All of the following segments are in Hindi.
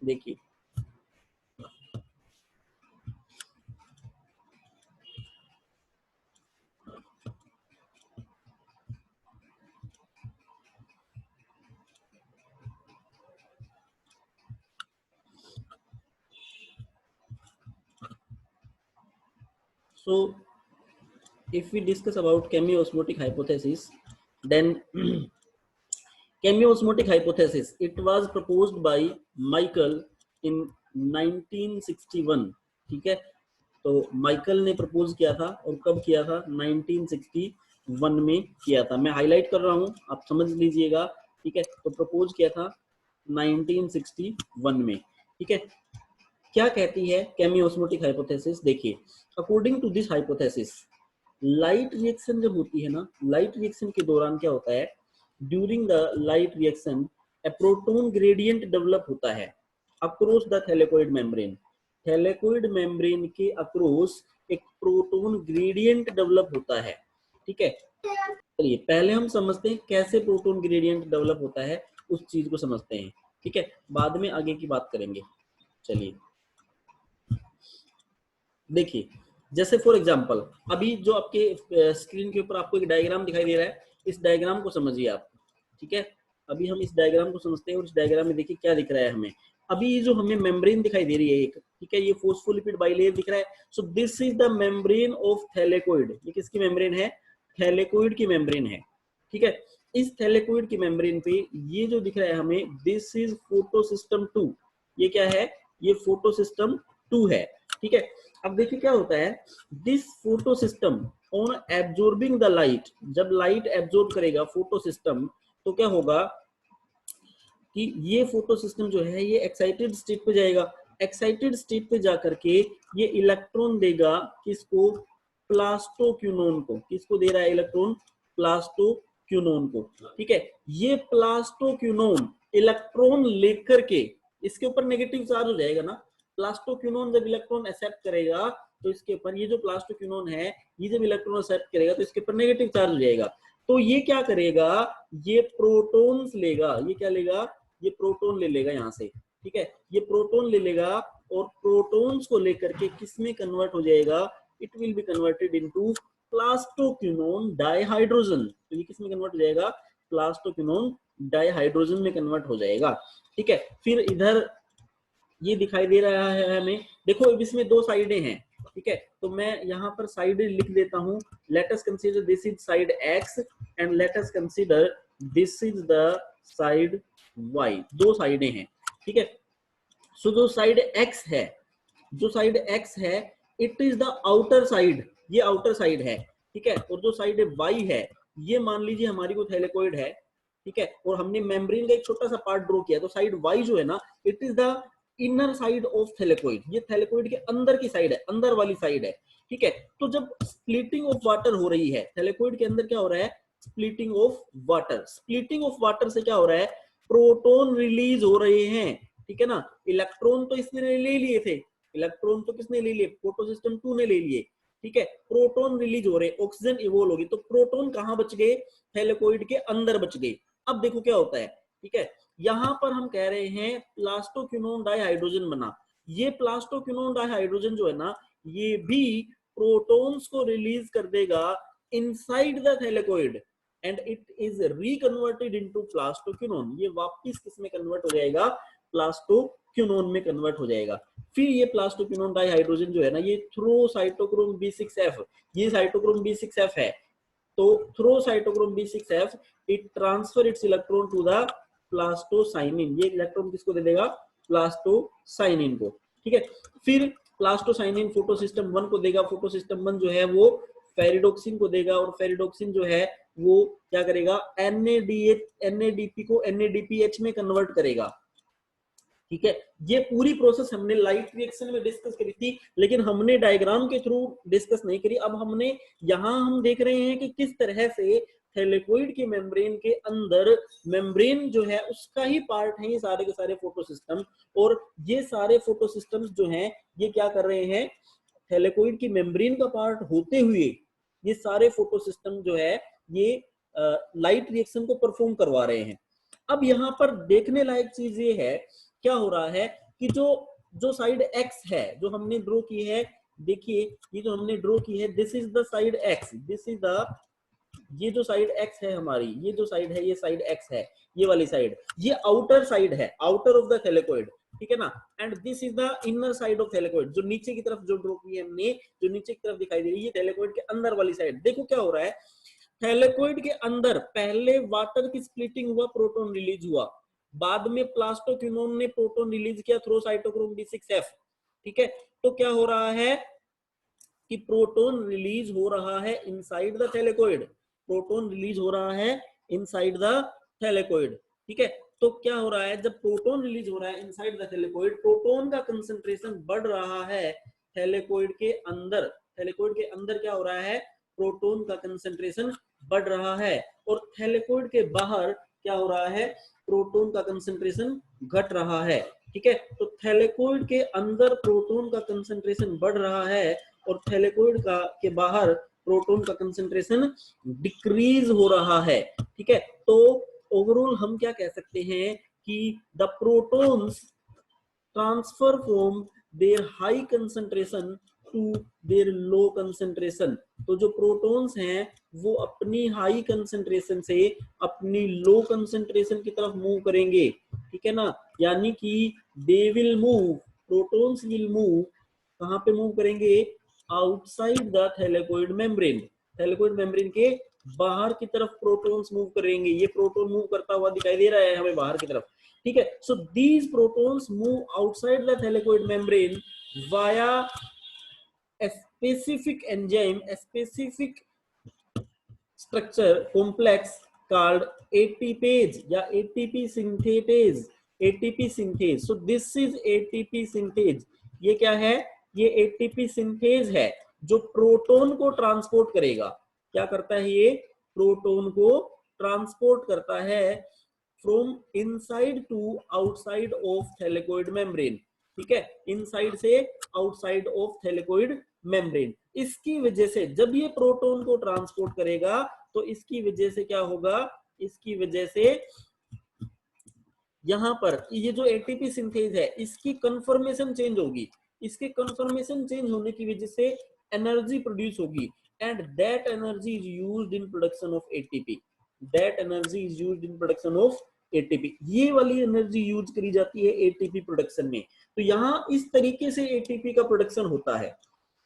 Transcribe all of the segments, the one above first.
देखिए सो if we discuss about chemiosmotic hypothesis, then chemiosmotic hypothesis, it was proposed by Michael in 1961. ठीक है, तो माइकल ने प्रपोज किया था और कब किया था? 1961 में किया था। मैं हाईलाइट कर रहा हूं, आप समझ लीजिएगा। ठीक है, तो प्रपोज किया था 1961 में। ठीक है, क्या कहती है केमियोस्मोटिक हाइपोथेसिस? देखिए, according to this hypothesis, light reaction जब होती है ना, लाइट रिएक्शन के दौरान क्या होता है? During the light reaction a proton gradient develop होता है across the thylakoid membrane. थैलेकोइड membrane के अक्रॉस एक प्रोटॉन ग्रेडियंट डेवलप होता है। ठीक है, चलिए पहले हम समझते हैं कैसे प्रोटॉन ग्रेडियंट डेवलप होता है, उस चीज को समझते हैं। ठीक है, बाद में आगे की बात करेंगे। चलिए देखिए, जैसे फॉर एग्जांपल अभी जो आपके स्क्रीन के ऊपर आपको एक डायग्राम दिखाई दे रहा है, इस डायग्राम को समझिए आप। ठीक है, अभी हम इस डायग्राम को समझते हैं और इस डायग्राम में देखिए क्या दिख रहा है हमें। अभी ये जो हमें मेम्ब्रेन दिखाई दे रही है एक, ठीक है, ये फोस्फोलिपिड बाइलेयर दिख रहा है। So this is the membrane of thylakoid. ये किसकी मेम्ब्रेन है? थैलेकोइड की मेम्ब्रेन है। ठीक है, इस थैलेकोइड की मेम्ब्रेन पे ये जो दिख रहा है हमें, दिस इज फोटोसिस्टम 2। ये क्या है? ये फोटोसिस्टम 2 है। ठीक है, अब देखिए क्या होता है, this photo system on absorbing the light, जब लाइट एब्जॉर्ब करेगा फोटो सिस्टम, तो क्या होगा कि ये फोटो सिस्टम जो है ये एक्साइटेड स्टेट पे जाएगा। एक्साइटेड स्टेट पे जाकर के ये इलेक्ट्रॉन देगा किसको? प्लास्टोक्यूनोन को। किसको दे रहा है इलेक्ट्रॉन? प्लास्टोक्यूनोन को। ठीक है, ये प्लास्टोक्यूनोन इलेक्ट्रॉन लेकर के, इसके ऊपर नेगेटिव चार्ज हो जाएगा ना, प्लास्टोक्यूनोन जब इलेक्ट्रॉन एक्सेप्ट करेगा तो इसके ऊपर, ये जो प्लास्टोक्यूनोन है ये जब इलेक्ट्रॉन एक्सेप्ट करेगा तो इसके ऊपर नेगेटिव चार्ज हो जाएगा। तो ये क्या करेगा? ये प्रोटॉन्स लेगा। ये क्या लेगा? ये प्रोटॉन ले लेगा यहाँ से। ठीक है, ये प्रोटॉन ले लेगा और प्रोटॉन्स को लेकर के किस में कन्वर्ट हो जाएगा? It will be converted into plastoquinone dihydrogen. तो ये किस में कन्वर्ट हो जाएगा? प्लास्टोक्यूनोन डाइहाइड्रोजन में कन्वर्ट हो जाएगा। ठीक है, फिर इधर ये दिखाई दे रहा है हमें, देखो इसमें दो साइडें हैं। ठीक है, तो मैं यहाँ पर साइड लिख देता हूँ। Let us consider this is side X and let us consider this is the side Y. दो साइडें हैं। ठीक है, सो जो साइड एक्स है, जो साइड एक्स है, it is the outer side. ये आउटर साइड है। ठीक है, और जो साइड वाई है, ये मान लीजिए हमारी को थैलेकोइड है। ठीक है, और हमने मेम्ब्रेन का एक छोटा सा पार्ट ड्रॉ किया, तो साइड वाई जो है ना, it is the inner side of thylakoid. ये थैलेकोइड के अंदर की साइड है, अंदर वाली साइड है। ठीक है, तो जब स्प्लिटिंग ऑफ वाटर हो रही है, थैलेकोइड के अंदर क्या हो रहा है? Splitting of water. Splitting of water से क्या हो रहा है? प्रोटॉन रिलीज हो रहे हैं। ठीक है ना, इलेक्ट्रॉन तो इसने ले लिए थे, इलेक्ट्रॉन तो किसने ले लिए? फोटोसिस्टम 2 ने ले लिए। ठीक है, प्रोटॉन रिलीज हो रहे, ऑक्सीजन इवोल्व होगी, तो प्रोटॉन कहां बच गए? थैलेकोइड के अंदर बच गए। अब देखो क्या होता है। ठीक है, यहां पर हम कह रहे हैं प्लास्टोक्यूनोन डाइहाइड्रोजन बना। ये प्लास्टोक्यूनोन डाइहाइड्रोजन जो है ना, ये भी प्रोटॉन्स को रिलीज कर देगा inside the thylakoid and it is reconverted into plastoquinone. ये वापस किस में कन्वर्ट हो जाएगा? प्लास्टोक्यूनोन में कन्वर्ट हो जाएगा। फिर ये प्लास्टोक्यूनोन डाइहाइड्रोजन जो है ना, ये थ्रो साइटोक्रोम B6F, ये साइटोक्रोम B6F है। तो through cytochrome B6F, it transfer its electron to the plastocyanin. ये इलेक्ट्रॉन किसको दे देगा? प्लास्टोसाइनिन को। ठीक है, फिर प्लास्टोसाइनिन फोटोसिस्टम 1 को देगा। फोटोसिस्टम 1 जो है वो फेरिडोक्सिन को देगा, और फेरिडोक्सिन जो है वो क्या करेगा? NADP को NADPH में कन्वर्ट करेगा। ठीक है, ये पूरी प्रोसेस हमने लाइट रिएक्शन में डिस्कस करी थी, लेकिन हमने डायग्राम के थ्रू डिस्कस नहीं करी। अब हमने यहां हम देख रहे हैं कि किस तरह से थैलेकोइड के मेम्ब्रेन के अंदर, मेम्ब्रेन जो है उसका ही पार्ट है ये सारे के सारे फोटोसिस्टम, और ये सारे फोटोसिस्टम्स जो हैं ये क्या कर रहे हैं? थैलेकोइड की मेम्ब्रेन का पार्ट होते हुए ये सारे फोटोसिस्टम जो है ये लाइट रिएक्शन को परफॉर्म करवा रहे हैं। अब यहाँ पर देखने लायक चीज ये है, क्या हो रहा है कि जो साइड एक्स है जो हमने ड्रॉ की है, देखिए ये जो हमने ड्रॉ की है, this is the side x, this is the, ये जो साइड एक्स है हमारी, ये जो साइड है ये साइड एक्स है, ये वाली साइड, ये आउटर साइड है, आउटर ऑफ द थैलेकोइड, ठीक है ना। And this is the inner side of thylakoid, जो नीचे की तरफ जो ड्रॉ की है हमने, जो नीचे की तरफ दिखाई दे रही है थैलेकोइड के अंदर वाली साइड। देखो क्या हो रहा है, थैलेकोइड के अंदर पहले वाटर की स्प्लिटिंग हुआ, प्रोटॉन रिलीज हुआ, बाद में प्लास्टोक्विनोन ने प्रोटॉन रिलीज किया थ्रू साइटोक्रोम B6F, ठीक है। तो क्या हो रहा है कि प्रोटॉन रिलीज हो रहा है इनसाइड द थैलेकोइड, प्रोटॉन रिलीज हो रहा है इनसाइड द थैलेकोइड, ठीक है। तो क्या हो रहा है, जब प्रोटॉन रिलीज हो रहा है इनसाइड द थैलेकोइड, प्रोटॉन का कंसंट्रेशन बढ़ रहा है थैलेकोइड के अंदर, थैलेकोइड के अंदर क्या हो रहा है, प्रोटॉन का कंसंट्रेशन बढ़ रहा है, और थैलेकोइड के बाहर क्या हो रहा है, प्रोटॉन का कंसंट्रेशन घट रहा है, ठीक है। तो थैलेकोइड के अंदर प्रोटॉन का कंसंट्रेशन बढ़ रहा है और थैलेकोइड का के बाहर प्रोटॉन का कंसंट्रेशन डिक्रीज हो रहा है, ठीक है। तो ओवरऑल हम क्या कह सकते हैं कि the protons transfer from their high concentration to their low concentration. तो जो प्रोटॉन्स हैं वो अपनी हाई कंसंट्रेशन से अपनी लो कंसंट्रेशन की तरफ मूव करेंगे, ठीक है ना। यानी कि they will move, protons will move, कहां पे मूव करेंगे, outside the thylakoid membrane, थैलेकोइड membrane के बाहर की तरफ प्रोटॉन्स मूव करेंगे। ये प्रोटॉन मूव करता हुआ दिखाई दे रहा है हमें बाहर की तरफ, ठीक है। So these protons move outside the thylakoid membrane via a specific enzyme, a specific structure complex called ATPase या ATP synthetase, ATP synthase. So this is ATP synthase. ये क्या है, ये ATP synthase है जो प्रोटॉन को ट्रांसपोर्ट करेगा। क्या करता है ये, प्रोटॉन को ट्रांसपोर्ट करता है from inside to outside of thylakoid membrane, ठीक है, इनसाइड से आउटसाइड ऑफ थैलेकोइड मेम्ब्रेन। इसकी वजह से जब ये प्रोटॉन को ट्रांसपोर्ट करेगा तो इसकी वजह से क्या होगा, इसकी वजह से यहां पर ये जो एटीपी सिंथेज है इसकी कन्फर्मेशन चेंज होगी, इसके कन्फर्मेशन चेंज होने की वजह से एनर्जी प्रोड्यूस होगी, and that energy is used in production of ATP, that energy is used in production of ATP. ये वाली एनर्जी यूज करी जाती है एटीपी प्रोडक्शन में। तो यहाँ इस तरीके से एटीपी का प्रोडक्शन होता है,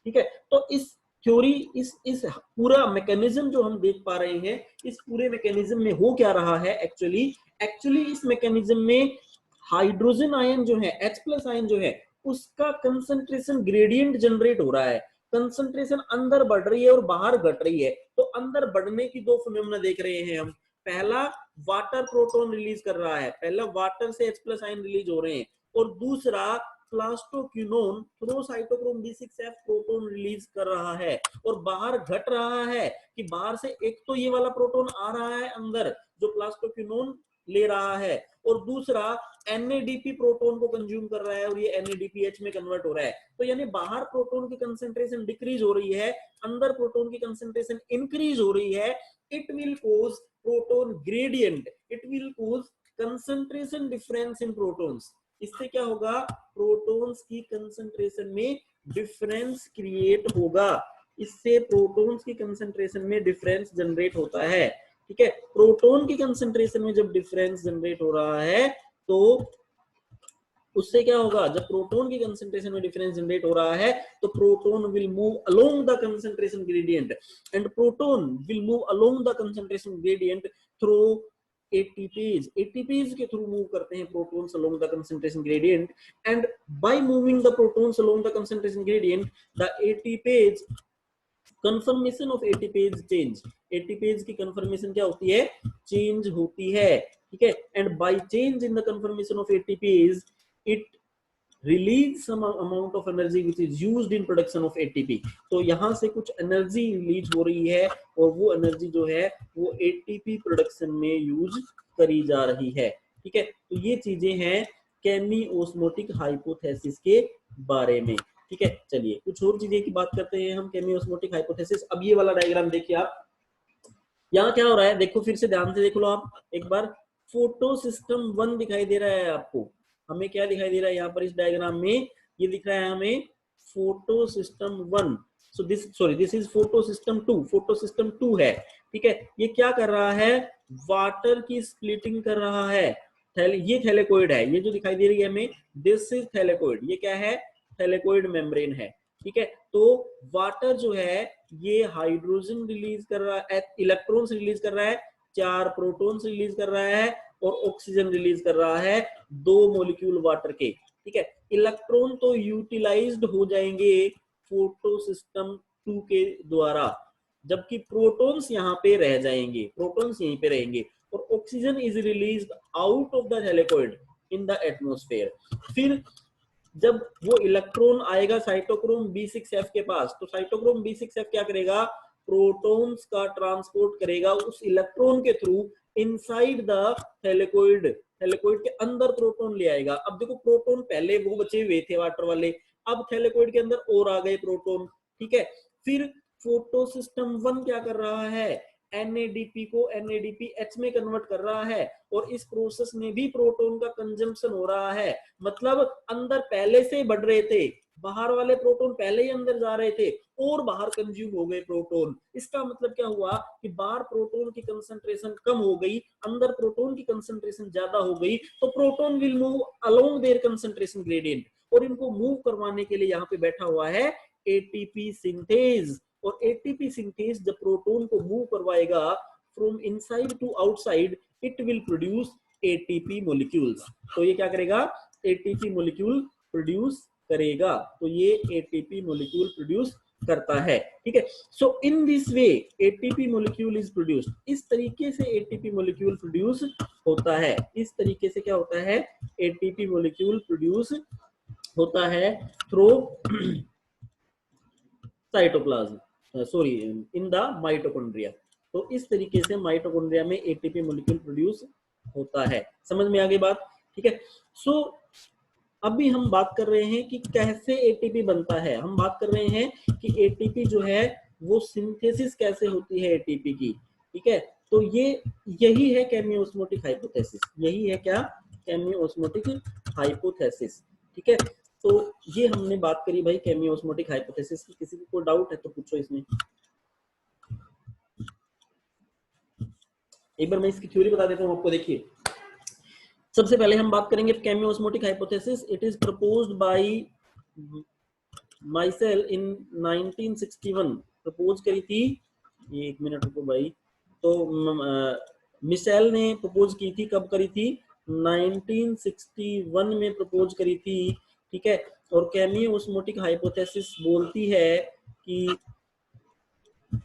ठीक है। तो इस थ्योरी, इस पूरा मैकेनिज्म जो हम देख पा रहे हैं, इस पूरे मैकेनिज्म में हो क्या रहा है, एक्चुअली इस मैकेनिज्म में हाइड्रोजन आयन जो है, H+ आयन जो है, उसका कंसंट्रेशन ग्रेडियंट जनरेट हो रहा है, कंसंट्रेशन अंदर बढ़ रही है और बाहर घट रही है। तो अंदर बढ़ने की दो फिनोमेना देख रहे हैं हम, पहला वाटर प्रोटॉन रिलीज कर रहा है, पहला वाटर से H+ आयन रिलीज हो रहे हैं, और दूसरा plastoquinone through cytochrome B6F proton release कर रहा है, और बाहर घट रहा है कि बाहर से एक तो ये वाला प्रोटॉन आ रहा है अंदर जो प्लास्टोक्विनोन ले रहा है, और दूसरा NADP प्रोटॉन को कंज्यूम कर रहा है और ये NADPH में कन्वर्ट हो रहा है। तो यानी बाहर प्रोटॉन की कंसंट्रेशन डिक्रीज हो रही है, अंदर प्रोटॉन की कंसंट्रेशन इंक्रीज हो रही है। It will cause proton gradient, it will cause concentration difference in protons. इससे क्या होगा, प्रोटॉन्स की कंसंट्रेशन में डिफरेंस क्रिएट होगा, इससे प्रोटॉन्स की कंसंट्रेशन में डिफरेंस जनरेट होता है, ठीक है। प्रोटॉन की कंसंट्रेशन में जब डिफरेंस जनरेट हो रहा है तो उससे क्या होगा, जब प्रोटॉन की कंसंट्रेशन में डिफरेंस जनरेट हो रहा है तो proton will move along the concentration gradient, and proton will move along the concentration gradient through ATPase, ATPase के थ्रू मूव करते हैं protons along the concentration gradient, and by moving the protons along the concentration gradient, the ATPase conformation of ATPase change, ATPase की conformation क्या होती है, change होती है, ठीक है। and by change in the conformation of ATPase, it release some amount of energy which is used in production of ATP। तो यहाँ से कुछ एनर्जी रिलीज हो रही है और वो एनर्जी जो है वो ATP प्रोडक्शन में यूज करी जा रही है, ठीक है। तो ये चीजें हैं केमी ऑस्मोटिक हाइपोथेसिस के बारे में, ठीक है। चलिए कुछ और चीजें की बात करते हैं हम, केमी ऑस्मोटिक हाइपोथेसिस। अब ये वाला डायग्राम देखिए आप, यहाँ क्या हो रहा है, देखो फिर से ध्यान से देख लो आप एक बार, फोटो सिस्टम 1 दिखाई दे रहा है आपको, हमें क्या दिखाई दे रहा है यहाँ पर इस डायग्राम में, ये दिख रहा है हमें photo system 1, so this is photo system 2, photo system 2 है, ठीक है। ये क्या कर रहा है, वाटर की स्प्लिटिंग कर रहा है। ये थैलेकोइड है, ये जो दिखाई दे रही है हमें, दिस इज थैलेकोइड, ये क्या है, थैलेकोइड मेम्ब्रेन है, ठीक है। तो वाटर जो है ये हाइड्रोजन रिलीज कर रहा है, इलेक्ट्रॉन्स रिलीज कर रहा है, 4 प्रोटॉन्स रिलीज कर रहा है और ऑक्सीजन रिलीज कर रहा है, 2 मॉलिक्यूल वाटर के, ठीक है। इलेक्ट्रॉन तो यूटिलाइज्ड हो जाएंगे फोटो सिस्टम 2 के द्वारा, जबकि प्रोटॉन्स यहाँ पे रह जाएंगे, प्रोटॉन्स यहीं पे रहेंगे, और oxygen is released out of the thylakoid in the atmosphere. फिर जब वो इलेक्ट्रॉन आएगा साइटोक्रोम B6F के पास, तो साइटोक्रोम B6F क्या करेगा, प्रोटॉन्स का ट्रांसपोर्ट करेगा उस इलेक्ट्रॉन के through inside the thylakoid, thylakoid के अंदर प्रोटॉन ले आएगा। अब देखो प्रोटॉन पहले वो बचे हुए थे वाटर वाले, अब थैलेकोइड के अंदर और आ गए प्रोटॉन, ठीक है। फिर फोटो सिस्टम 1 क्या कर रहा है, NADP को NADPH में कन्वर्ट कर रहा है, और इस प्रोसेस में भी प्रोटॉन का कंजम्पशन हो रहा है। मतलब अंदर पहले से बढ़ रहे थे, बाहर वाले प्रोटॉन पहले ही अंदर जा रहे थे और बाहर कंज्यूम हो गए प्रोटॉन। इसका मतलब क्या हुआ कि बाहर प्रोटॉन की कंसंट्रेशन कम हो गई, अंदर प्रोटॉन की कंसंट्रेशन ज्यादा हो गई, तो proton will move along there concentration gradient, और इनको मूव करवाने के लिए यहाँ पे बैठा हुआ है ATP सिंथेज। और ATP सिंथेज जब प्रोटॉन को मूव करवाएगा from inside to outside, it will produce ATP molecules. तो ये क्या करेगा, ATP मॉलिक्यूल प्रोड्यूस करेगा, तो ये ATP मॉलिक्यूल प्रोड्यूस करता है, ठीक है। So in this way ATP molecule is produced, इस तरीके से ATP मॉलिक्यूल प्रोड्यूस होता है, इस तरीके से क्या होता है, ATP मॉलिक्यूल प्रोड्यूस होता है through cytoplasm, sorry in the mitochondria. तो इस तरीके से माइटोकॉन्ड्रिया में ATP मॉलिक्यूल प्रोड्यूस होता है, समझ में आ गई बात, ठीक है। सो अभी हम बात कर रहे हैं कि कैसे ATP बनता है, हम बात कर रहे हैं कि ATP जो है वो सिंथेसिस कैसे होती है ATP की, ठीक है। तो ये यही है केमियोस्मोटिक हाइपोथेसिस, यही है क्या, केमियोस्मोटिक हाइपोथेसिस, ठीक है। तो ये हमने बात करी भाई केमियोस्मोटिक हाइपोथेसिस की। किसी को कोई डाउट है तो पूछो इसमें। एक बार मैं इसकी थ्योरी बता देता हूँ आपको, देखिए सबसे पहले हम बात करेंगे chemiosmotic hypothesis. It is proposed by Mitchell in 1961, propose करी थी, ये एक मिनट रुको भाई, तो मिशेल ने प्रपोज की थी, कब करी थी, 1961 में प्रपोज करी थी, ठीक है। और केमियोस्मोटिक हाइपोथेसिस बोलती है कि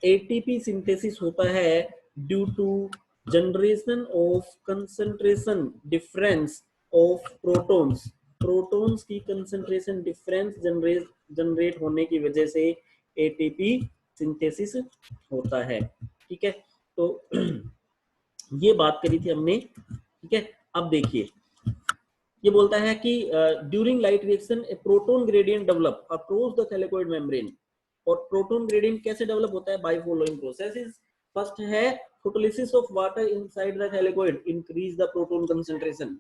ATP सिंथेसिस होता है due to generation of concentration difference of protons, protons की कंसंट्रेशन डिफरेंस जनरेट होने की वजह से ATP सिंथेसिस होता है, ठीक है। तो ये बात करी थी हमने, ठीक है। अब देखिए ये बोलता है कि during light reaction a proton gradient develop across the thylakoid membrane. और प्रोटॉन ग्रेडियंट कैसे डेवलप होता है, बाय फॉलोइंग प्रोसेसेस। फर्स्ट है photolysis of water inside the thylakoid increase the proton concentration,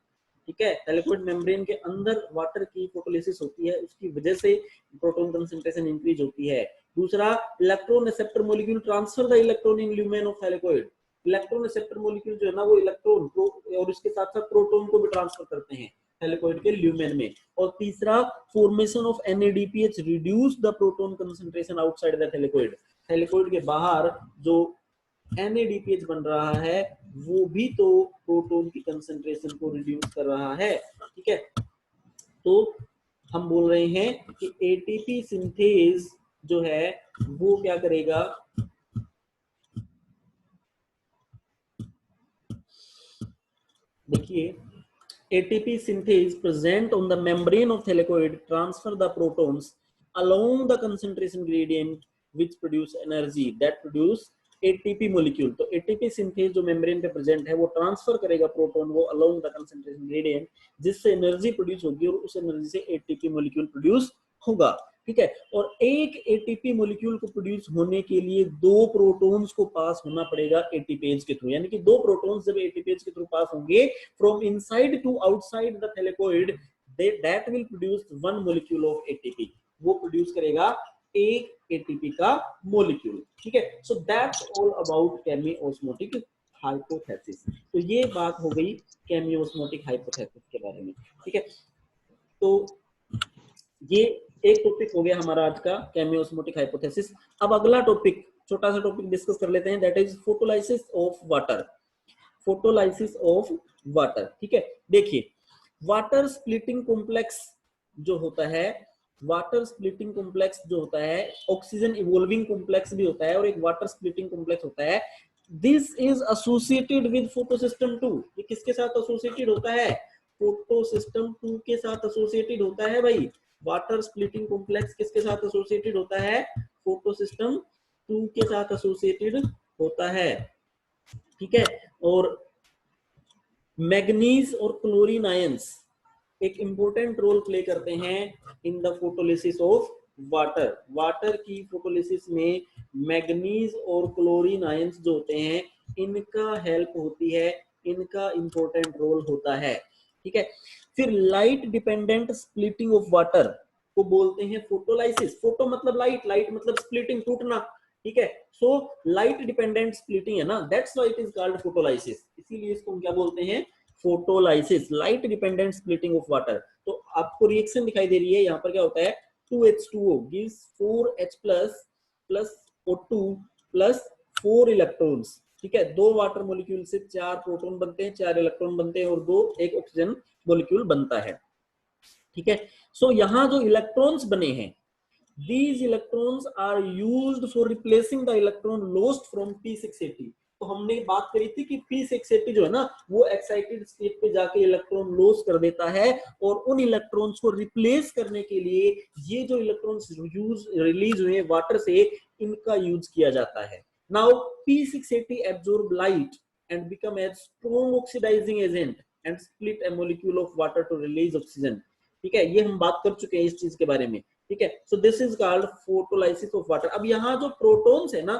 ठीक है। थैलेकोइड मेम्ब्रेन के अंदर वाटर की फोटोलिसिस होती है, उसकी वजह से प्रोटॉन कंसंट्रेशन इंक्रीज होती है। दूसरा, electron receptor molecule transfer the electron in lumen of thylakoid. Electron receptor molecule जो है ना, वो इलेक्ट्रॉन और इसके साथ साथ प्रोटॉन को भी ट्रांसफर करते हैं थैलेकोइड के ल्यूमेन में। और तीसरा, formation of NADPH reduce the proton concentration outside the thylakoid. Thylakoid के बाहर जो NADPH बन रहा है वो भी तो प्रोटॉन की कंसंट्रेशन को रिड्यूस कर रहा है, ठीक है। तो हम बोल रहे हैं कि ATP सिंथेज जो है वो क्या करेगा, देखिए ATP synthase present on the membrane of thylakoid transfer the protons along the concentration gradient which produce energy that produce ATP molecule। तो ATP synthase जो membrane पे present है वो ट्रांसफर करेगा प्रोटॉन वो along the concentration gradient, जिससे एनर्जी प्रोड्यूस होगी और उस एनर्जी से ATP molecule प्रोड्यूस होगा, ठीक है। और एक एटीपी मॉलिक्यूल को प्रोड्यूस होने के लिए 2 प्रोटॉन्स को पास होना पड़ेगा एटीपेज के थ्रू, यानी कि 2 प्रोटॉन्स जब एटीपेज के थ्रू पास होंगे from inside to outside the thylakoid, that will produce 1 molecule of ATP, वो प्रोड्यूस करेगा एक एटीपी का मॉलिक्यूल, ठीक है। So that's all about chemiosmotic hypothesis. तो ये बात हो गई केमियोस्मोटिक हाइपोथेसिस के बारे में, ठीक है। तो ये एक टॉपिक हो गया हमारा आज का, केमियोस्मोटिक हाइपोथेसिस। अब अगला टॉपिक, छोटा सा टॉपिक डिस्कस कर लेते हैं, that is photolysis of water. Photolysis of water, ठीक है। देखिए, वाटर स्प्लिटिंग कॉम्प्लेक्स जो होता है, वाटर स्प्लिटिंग कॉम्प्लेक्स जो होता है, ऑक्सीजन इवॉल्विंग कॉम्प्लेक्स भी होता है और एक वाटर स्प्लिटिंग कॉम्प्लेक्स होता है। This is associated with photosystem 2। ये किसके साथ एसोसिएटेड होता है? फोटोसिस्टम 2 के साथ एसोसिएटेड होता है भाई। वाटर स्प्लिटिंग कॉम्प्लेक्स किसके साथ एसोसिएटेड होता है? फोटोसिस्टम 2 के साथ एसोसिएटेड होता है, ठीक है। और मैग्नीज और क्लोरीन आयंस एक इंपॉर्टेंट रोल प्ले करते हैं in the photolysis of water. Water की फोटोलिसिस में मैग्नीज और क्लोरीन आयंस जो होते हैं, इनका हेल्प होती है, इनका इंपॉर्टेंट रोल होता है, ठीक है। फिर light dependent splitting of water को बोलते हैं फोटोलाइसिस। फोटो मतलब लाइट, लाइट मतलब स्प्लिटिंग, टूटना, ठीक है। सो लाइट डिपेंडेंट स्प्लिटिंग है ना, that's why it is called photolysis, इसीलिए इसको हम क्या बोलते हैं? Photolysis, light dependent splitting of water. तो आपको रिएक्शन दिखाई दे रही है, यहाँ पर क्या होता है? 2H2O gives 4H plus O2 plus 4 electrons, ठीक है। 2 वाटर मॉलिक्यूल से 4 प्रोटॉन बनते हैं, 4 इलेक्ट्रॉन बनते हैं और एक ऑक्सीजन मॉलिक्यूल बनता है, ठीक है। सो यहाँ जो इलेक्ट्रॉन्स बने हैं, these electrons are used for replacing the electron lost from P680। तो हमने बात करी थी कि P680 जो है ना, वो एक्साइटेड स्टेट पे जाके इलेक्ट्रॉन लॉस कर देता है और उन इलेक्ट्रॉन्स को रिप्लेस करने के लिए ये जो इलेक्ट्रॉन्स रिलीज हुए वाटर से, इनका यूज किया जाता है। Now P680 absorb light and become a strong oxidizing agent and split a molecule of water to release oxygen, ठीक है। ये हम बात कर चुके हैं इस चीज के बारे में, ठीक है। So this is called photolysis of water. अब यहाँ जो प्रोटॉन्स है ना,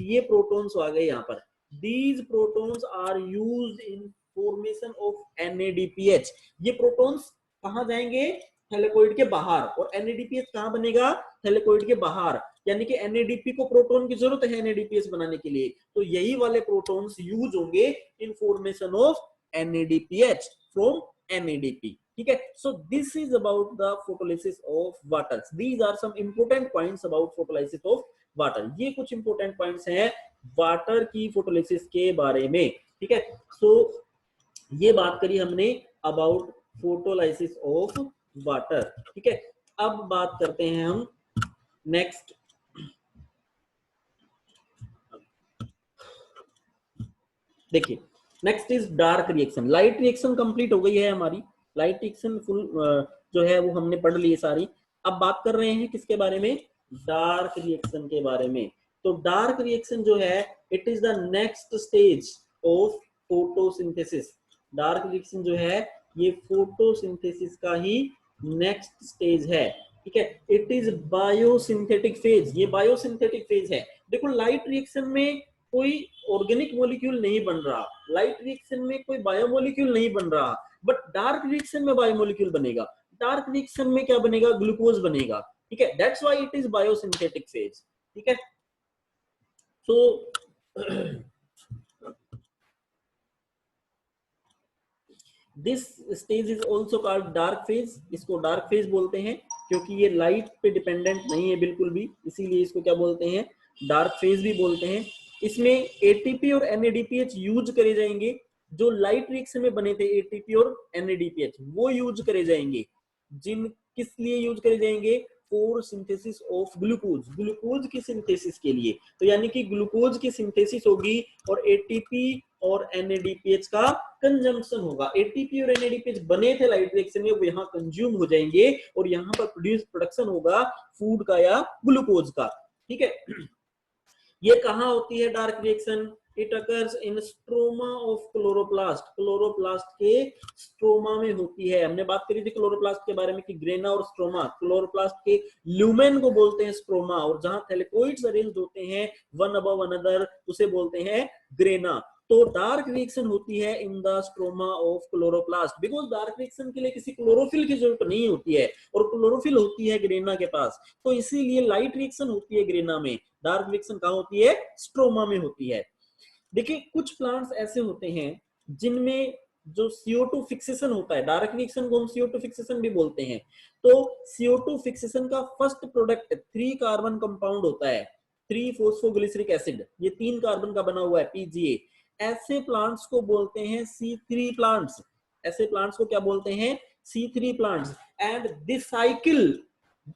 ये प्रोटॉन्स आ गए यहाँ पर, these protons are used in formation of NADPH। ये प्रोटॉन्स कहाँ जाएंगे? थैलेकोइड के बाहर। और NADPH कहाँ बनेगा? थैलेकोइड के बाहर, यानी कि NADP को प्रोटॉन की जरूरत है NADPH बनाने के लिए, तो यही वाले प्रोटॉन्स यूज होंगे in formation of NADPH from NADP, ठीक है। So this is about the photolysis of water. These are some important points about photolysis of water. ये कुछ इंपोर्टेंट पॉइंट्स हैं वाटर की फोटोलिसिस के बारे में, ठीक है। सो ये बात करी हमने अबाउट फोटोलाइसिस ऑफ वाटर, ठीक है। अब बात करते हैं हम नेक्स्ट, देखिए next is dark reaction. Light reaction complete हो गई है हमारी, लाइट रिएक्शन फुल जो है वो हमने पढ़ ली है सारी। अब बात कर रहे हैं किसके बारे में? डार्क रिएक्शन के बारे में। तो डार्क रिएक्शन जो है, it is the next stage of photosynthesis. Dark reaction जो है, ये फोटोसिंथेसिस का ही नेक्स्ट स्टेज है, ठीक है। इट इज बायोसिंथेटिक फेज, ये बायोसिंथेटिक फेज है। देखो, लाइट रिएक्शन में कोई ऑर्गेनिक मॉलिक्यूल नहीं बन रहा, लाइट रिएक्शन में कोई बायोमोलिक्यूल नहीं बन रहा, बट डार्क रिएक्शन में बायोमोलिक्यूल बनेगा। डार्क रिएक्शन में क्या बनेगा? ग्लूकोज बनेगा, ठीक है। That's why it is biosynthetic phase, ठीक है। So this stage is also called dark phase. इसको डार्क फेज बोलते हैं क्योंकि ये लाइट पे डिपेंडेंट नहीं है बिल्कुल भी, इसीलिए इसको क्या बोलते हैं? डार्क फेज भी बोलते हैं। इसमें एटीपी और NADPH यूज करे जाएंगे। जो लाइट रिएक्शन में बने थे एटीपी और NADPH, वो यूज करे जाएंगे। जिन किस लिए यूज करे जाएंगे? For synthesis of glucose, glucose की सिंथेसिस के लिए। तो यानी कि ग्लूकोज की सिंथेसिस होगी और एटीपी और NADPH का कंजम्पशन होगा। एटीपी और NADPH बने थे लाइट रिएक्शन में, वो यहाँ कंज्यूम हो जाएंगे और यहाँ पर प्रोडक्शन होगा फूड का या ग्लूकोज का, ठीक है। ये कहाँ होती है dark reaction? It occurs in stroma of chloroplast, chloroplast के स्ट्रोमा में होती है। हमने बात करी थी क्लोरोप्लास्ट के बारे में कि ग्रेना और स्ट्रोमा, क्लोरोप्लास्ट के ल्यूमेन को बोलते हैं स्ट्रोमा, और जहां थैलेकोइड्स अरेंज्ड होते हैं वन अबव अनदर उसे बोलते हैं ग्रेना। तो डार्क रिएक्शन होती है in the stroma of chloroplast, because dark reaction के लिए किसी क्लोरोफिल की जरूरत नहीं होती है और क्लोरोफिल होती है ग्रेना के पास, तो इसीलिए लाइट रिएक्शन होती है ग्रेना में, डार्क रिएक्शन कहां होती है, स्ट्रोमा में होती है। देखिए कुछ प्लांट्स ऐसे होते हैं जिनमें जो CO2 फिक्सेशन होता है, डायरेक्ट रिएक्शन को हम CO2 फिक्सेशन भी बोलते हैं, तो CO2 फिक्सेशन का फर्स्ट प्रोडक्ट 3 कार्बन कंपाउंड होता है, 3 फोस्फोग्लिसरिक एसिड, ये 3 कार्बन का बना हुआ है PGA। ऐसे प्लांट्स को बोलते हैं C3 प्लांट्स, ऐसे प्लांट्स को क्या बोलते हैं, C3 plants. And this cycle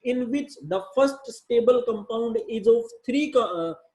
in which the first stable compound is of 3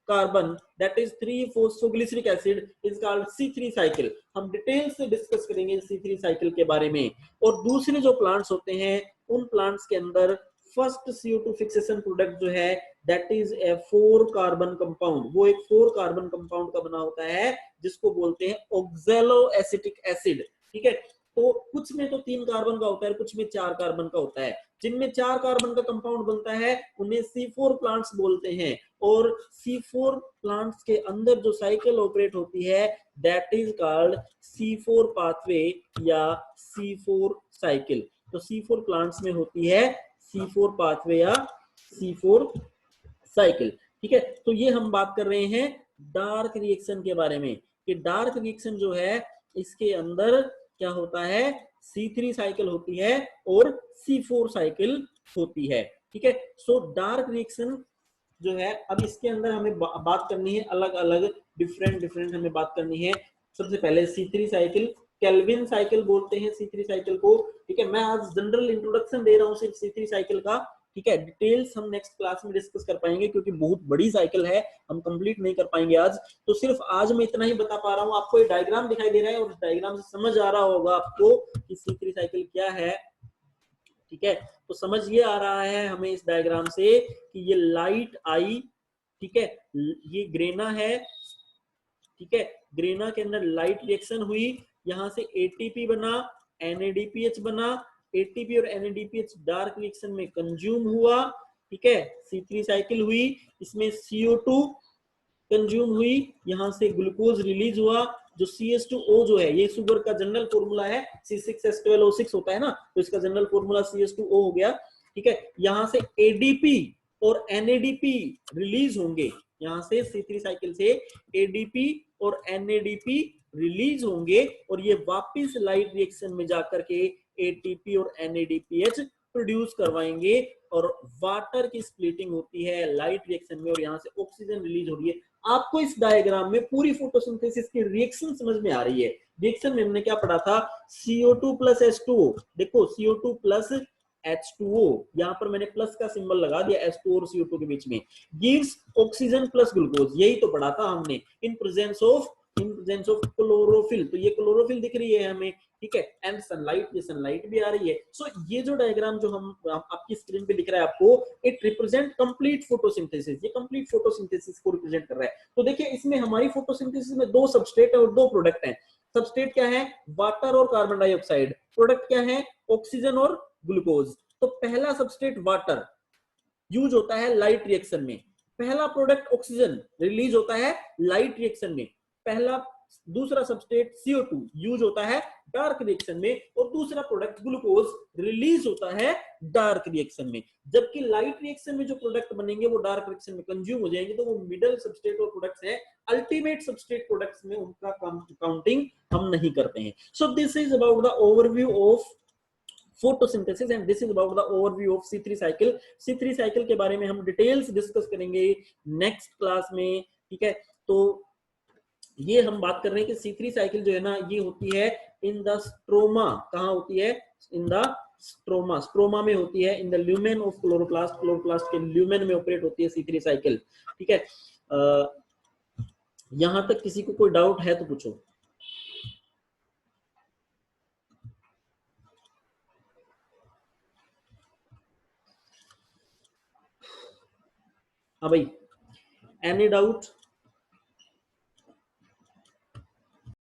carbon, that is 3 phosphoglyceric acid, is called C3 cycle। हम डिटेल से डिस्कस करेंगे C3 साइकिल के बारे में। और दूसरे जो प्लांट्स होते हैं उन प्लांट्स के अंदर फर्स्ट CO2 फिक्सेशन प्रोडक्ट जो है that is a 4 carbon compound, वो एक 4 कार्बन कंपाउंड का बना होता है जिसको बोलते हैं ऑक्सैलो एसिटिक एसिड। ठीक है, तो कुछ में तो 3 कार्बन का होता है, कुछ में 4 कार्बन का होता है। जिनमें 4 कार्बन का कंपाउंड बनता है उन्हें C4 प्लांट्स बोलते हैं, और C4 प्लांट्स के अंदर जो साइकिल ऑपरेट होती है that is called C4 pathway या C4 साइकिल। तो C4 प्लांट्स में होती है C4 पाथवे या C4 साइकिल। ठीक है, तो ये हम बात कर रहे हैं डार्क रिएक्शन के बारे में कि डार्क रिएक्शन जो है इसके अंदर क्या होता है, C3 साइकिल होती है और C4 साइकिल होती है। ठीक है, सो डार्क रिएक्शन जो है, अब इसके अंदर हमें बात करनी है अलग अलग डिफरेंट हमें बात करनी है। सबसे पहले C3 साइकिल, केल्विन साइकिल बोलते हैं C3 साइकिल को। ठीक है, मैं आज जनरल इंट्रोडक्शन दे रहा हूँ सिर्फ C3 साइकिल का। ठीक है, डिटेल्स हम नेक्स्ट क्लास में डिस्कस कर पाएंगे क्योंकि बहुत बड़ी साइकिल है, हम कंप्लीट नहीं कर पाएंगे आज, तो सिर्फ आज मैं इतना ही बता पा रहा हूँ। आपको ये डायग्राम दिखाई दे रहा है और डायग्राम से समझ आ रहा होगा आपको कि C3 साइकिल क्या है। ठीक है, तो समझ ये आ रहा है हमें इस डायग्राम से कि ये लाइट आई, ठीक है, ये ग्रेना है। ठीक है, ग्रेना के अंदर लाइट रिएक्शन हुई, यहां से ATP बना, NADPH बना, ATP और NADPH डार्क रिएक्शन में कंज्यूम हुआ। ठीक है, C3 साइकिल हुई, इसमें CO2 कंज्यूम हुई, यहां से ग्लूकोज रिलीज हुआ, जो CH2O जो है ये शुगर का जनरल फॉर्मूला है, C6H12O6 होता है ना, तो इसका जनरल फॉर्मूला CH2O हो गया। ठीक है, यहां से ADP और NADP रिलीज होंगे, यहां से C3 साइकिल से ADP और NADP रिलीज होंगे और ये वापस लाइट रिएक्शन में जाकर के ATP और NADPH प्रोड्यूस करवाएंगे और वाटर की स्प्लिटिंग होती है लाइट रिएक्शन में और यहाँ से ऑक्सीजन रिलीज हो रही है। आपको इस डायग्राम में पूरी फोटोसिंथेसिस की रिएक्शन समझ में आ रही है। रिएक्शन में हमने क्या पढ़ा था, CO2 प्लस H2O, देखो CO2 प्लस H2O, यहाँ पर मैंने प्लस का सिंबल लगा दिया H2 और CO2 के बीच में, गिव्स ऑक्सीजन प्लस ग्लूकोज, यही तो पढ़ा था हमने, इन प्रेजेंस ऑफ क्लोरोफिल, तो ये क्लोरोफिल दिख रही है हमें। ठीक है, एंड सनलाइट, ये सनलाइट भी आ रही है। सो ये जो डायग्राम जो हम आपकी स्क्रीन पे दिख रहा है आपको, इट रिप्रेजेंट कंप्लीट फोटोसिंथेसिस, ये कंप्लीट फोटोसिंथेसिस को रिप्रेजेंट कर रहा है। तो देखिए इसमें हमारी फोटोसिंथेसिस में 2 सबस्ट्रेट है और 2 प्रोडक्ट हैं। सबस्ट्रेट क्या है, वाटर और कार्बन डाइऑक्साइड, प्रोडक्ट क्या है, ऑक्सीजन और ग्लूकोज। तो पहला सबस्ट्रेट वाटर यूज होता है लाइट रिएक्शन में, पहला प्रोडक्ट ऑक्सीजन रिलीज होता है लाइट रिएक्शन में, पहला दूसरा सबस्ट्रेट CO2 यूज होता है डार्क रिएक्शन में और दूसरा प्रोडक्ट ग्लूकोज रिलीज होता है डार्क रिएक्शन में। जबकि लाइट रिएक्शन में जो प्रोडक्ट बनेंगे वो डार्क रिएक्शन में कंज्यूम हो जाएंगे, तो वो मिडल सबस्ट्रेट और प्रोडक्ट्स है, अल्टीमेट सबस्ट्रेट प्रोडक्ट्स में उनका काउंटिंग हम नहीं करते हैं। सो this is about the overview of photosynthesis and this is about the overview of C3 cycle। C3 cycle के बारे में हम डिटेल्स डिस्कस करेंगे नेक्स्ट क्लास में। ठीक है, तो ये हम बात कर रहे हैं कि C3 साइकिल जो है ना ये होती है इन द स्ट्रोमा, कहाँ होती है, इन द स्ट्रोमा, स्ट्रोमा में होती है, in the lumen of chloroplast, chloroplast के ल्यूमेन में ऑपरेट होती है C3 साइकिल। ठीक है, यहां तक किसी को कोई डाउट है तो पूछो। हाँ भाई, एनी डाउट?